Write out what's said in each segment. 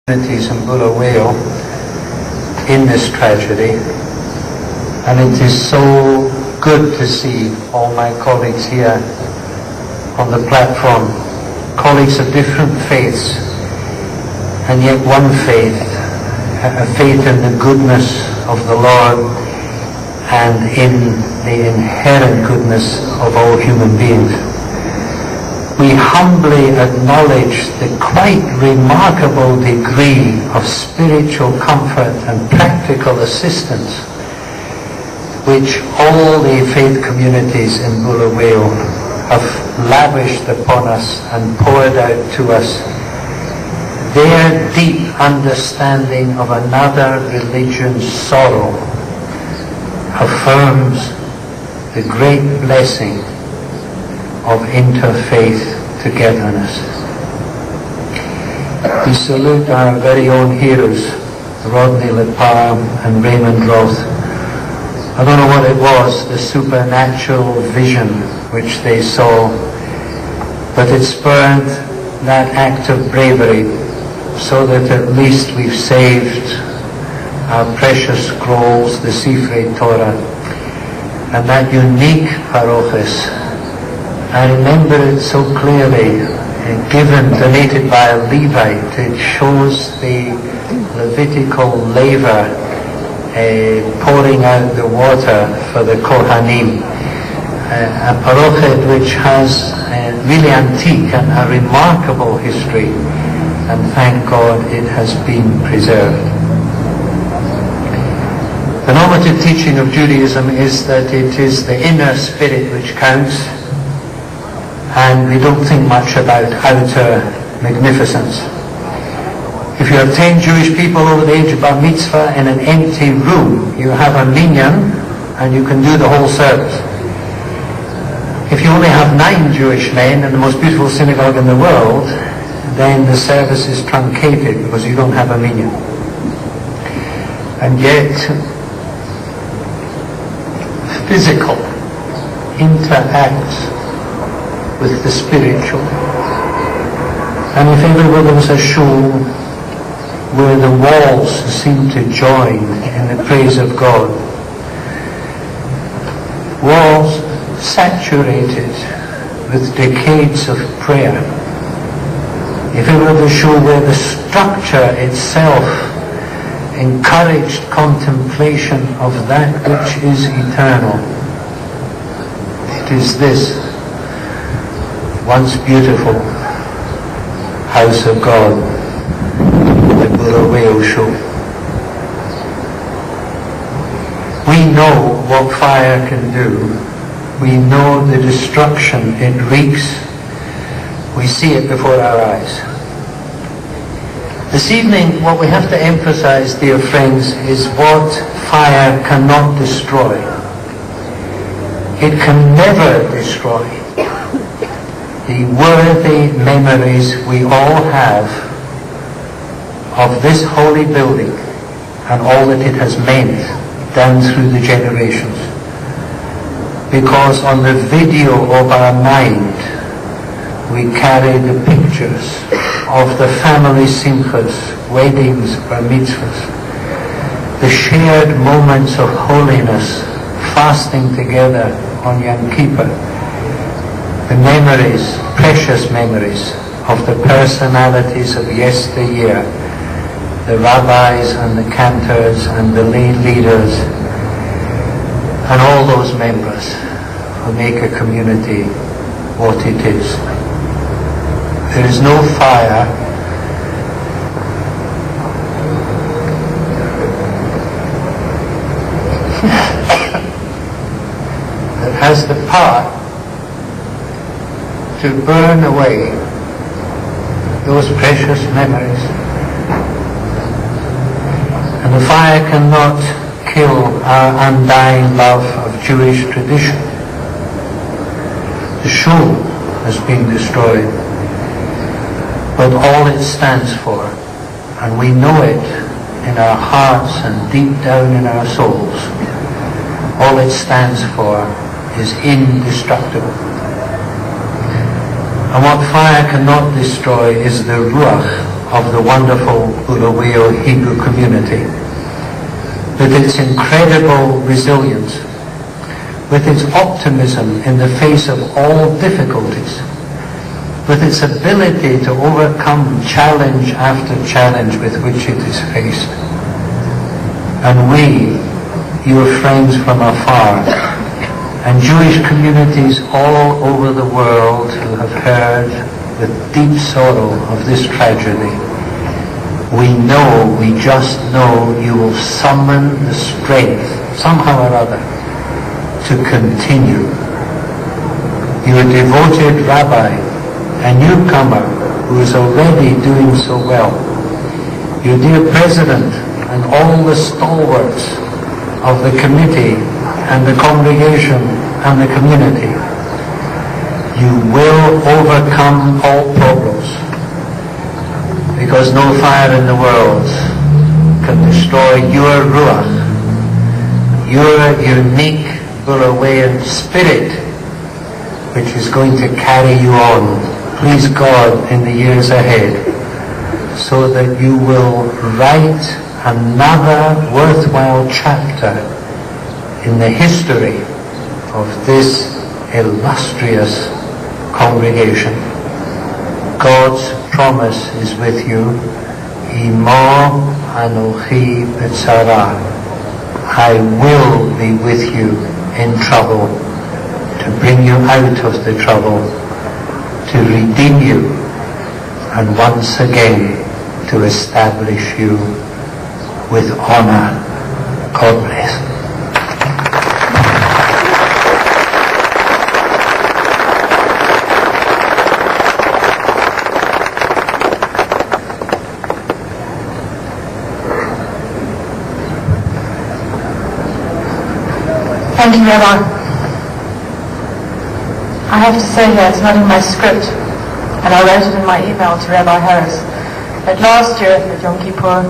communities in Bulawayo in this tragedy, and it is so good to see all my colleagues here on the platform, colleagues of different faiths, and yet one faith, a faith in the goodness of the Lord and in the inherent goodness of all human beings. We humbly acknowledge the quite remarkable degree of spiritual comfort and practical assistance which all the faith communities in Bulawayo have lavished upon us and poured out to us. Their deep understanding of another religion's sorrow affirms the great blessing of interfaith togetherness. We salute our very own heroes, Rodney Lepar and Raymond Roth. I don't know what it was, the supernatural vision which they saw, but it spurred that act of bravery so that at least we've saved our precious scrolls, the Sifrei Torah, and that unique parochis. I remember it so clearly, donated by a Levite. It shows the Levitical laver pouring out the water for the Kohanim. A parochet which has really antique and a remarkable history, and thank God it has been preserved. The normative teaching of Judaism is that it is the inner spirit which counts, and we don't think much about outer magnificence. If you have 10 Jewish people over the age of bar mitzvah in an empty room, you have a minyan and you can do the whole service. If you only have 9 Jewish men in the most beautiful synagogue in the world, then the service is truncated because you don't have a minyan. And yet, physical interacts with the spiritual. And if ever there was a show where the walls seem to join in the praise of God, walls saturated with decades of prayer, if ever was a show where the structure itself encouraged contemplation of that which is eternal, it is this once beautiful house of God, the Bulawayo show. We know what fire can do. We know the destruction it wreaks. We see it before our eyes. This evening, what we have to emphasize, dear friends, is what fire cannot destroy. It can never destroy the worthy memories we all have of this holy building and all that it has meant down through the generations. Because on the video of our mind, we carry the pictures of the family simchas, weddings, bar mitzvahs, the shared moments of holiness, fasting together on Yom Kippur, the memories, precious memories of the personalities of yesteryear, the rabbis and the cantors and the lay leaders, and all those members who make a community what it is. There is no fire that has the power to burn away those precious memories. And the fire cannot kill our undying love of Jewish tradition. The shul has been destroyed, but all it stands for, and we know it in our hearts and deep down in our souls, all it stands for is indestructible. And what fire cannot destroy is the ruach of the wonderful Bulawayo Hebrew community, with its incredible resilience, with its optimism in the face of all difficulties, with its ability to overcome challenge after challenge with which it is faced. And we, your friends from afar, and Jewish communities all over the world who have heard with deep sorrow of this tragedy, we just know you will summon the strength, somehow or other, to continue. Your devoted rabbi, a newcomer who is already doing so well, your dear president and all the stalwarts of the committee and the congregation and the community, you will overcome all problems, because no fire in the world can destroy your ruach, your unique Bulawayan spirit, which is going to carry you on, please God, in the years ahead, so that you will write another worthwhile chapter in the history of this illustrious congregation. God's promise is with you. Imo anochi b'tzara. I will be with you in trouble, to bring you out of the trouble, to redeem you, and once again to establish you with honor. God bless. Thank you, Rabbi. I have to say here, it's not in my script, and I wrote it in my email to Rabbi Harris, that last year at Yom Kippur,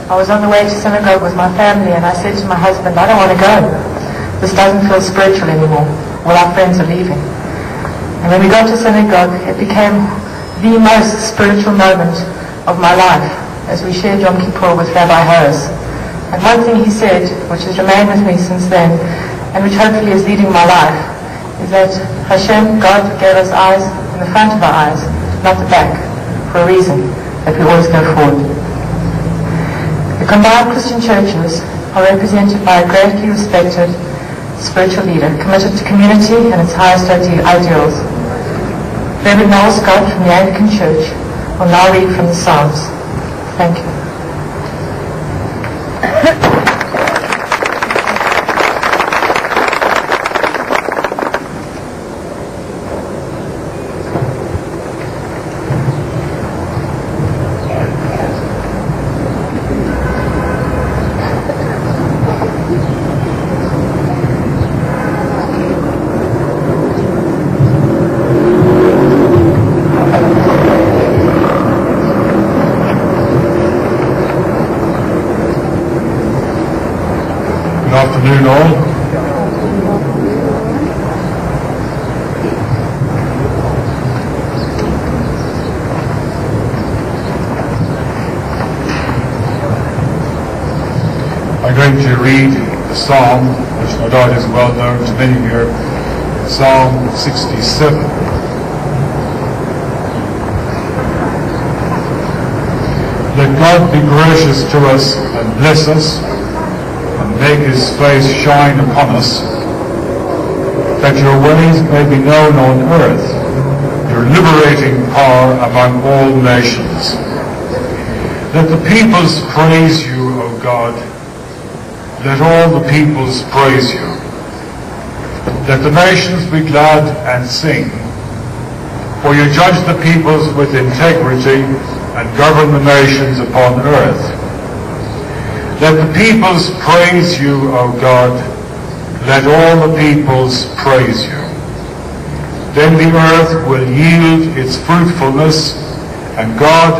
I was on the way to synagogue with my family, and I said to my husband, I don't want to go. This doesn't feel spiritual anymore. All our friends are leaving. And when we got to synagogue, it became the most spiritual moment of my life as we shared Yom Kippur with Rabbi Harris. And one thing he said, which has remained with me since then, and which hopefully is leading my life, is that Hashem, God, gave us eyes in the front of our eyes, not the back, for a reason, that we always go forward. The combined Christian churches are represented by a greatly respected spiritual leader, committed to community and its highest ideals. Reverend Noel Scott from the Anglican Church will now read from the Psalms. Thank you. Good afternoon, all. I'm going to read the psalm, which no doubt is well known to many here, Psalm 67. Let God be gracious to us and bless us, make his face shine upon us, that your ways may be known on earth, your liberating power among all nations. Let the peoples praise you, O God. Let all the peoples praise you. Let the nations be glad and sing, for you judge the peoples with integrity and govern the nations upon earth. Let the peoples praise you, O God. Let all the peoples praise you. Then the earth will yield its fruitfulness, and God